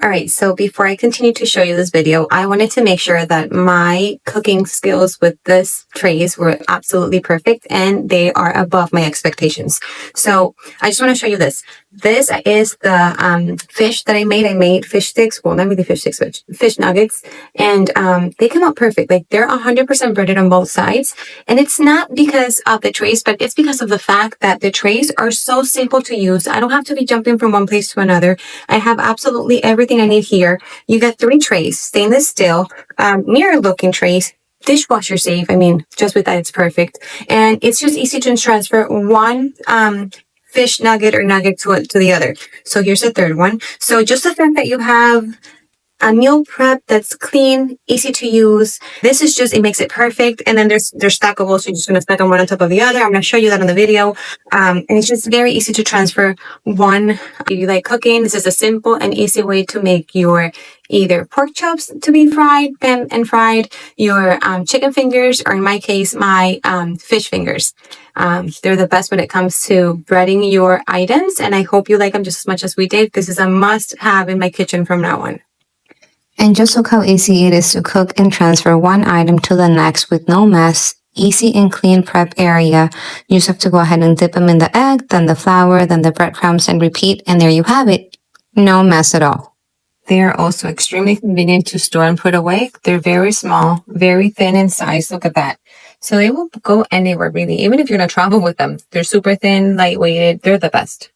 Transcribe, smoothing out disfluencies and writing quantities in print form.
All right, so before I continue to show you this video, I wanted to make sure that my cooking skills with this trays were absolutely perfect and they are above my expectations. So I just want to show you this. This is the fish that I made. I made fish sticks. Well, not really fish sticks, but fish nuggets. And they come out perfect. Like they're 100% breaded on both sides. And it's not because of the trays, but it's because of the fact that the trays are so simple to use. I don't have to be jumping from one place to another. I have absolutely everything I need here. You get 3 trays, stainless steel, mirror looking trays, dishwasher safe. I mean, just with that, it's perfect. And it's just easy to transfer one fish nugget or nugget to the other. So here's the third one. So just the fact that you have a meal prep that's clean, easy to use. This is just, it makes it perfect. And then they're stackable. So you're just going to stack them one on top of the other. I'm going to show you that on the video. And it's just very easy to transfer one. If you like cooking, this is a simple and easy way to make your either pork chops to be fried and fried, your chicken fingers, or in my case, my fish fingers. They're the best when it comes to breading your items. And I hope you like them just as much as we did. This is a must have in my kitchen from now on. And just look how easy it is to cook and transfer one item to the next with no mess. Easy and clean prep area. You just have to go ahead and dip them in the egg, then the flour, then the breadcrumbs, and repeat. And there you have it. No mess at all. They are also extremely convenient to store and put away. They're very small, very thin in size. Look at that. So they will go anywhere, really, even if you're going to travel with them. They're super thin, lightweighted. They're the best.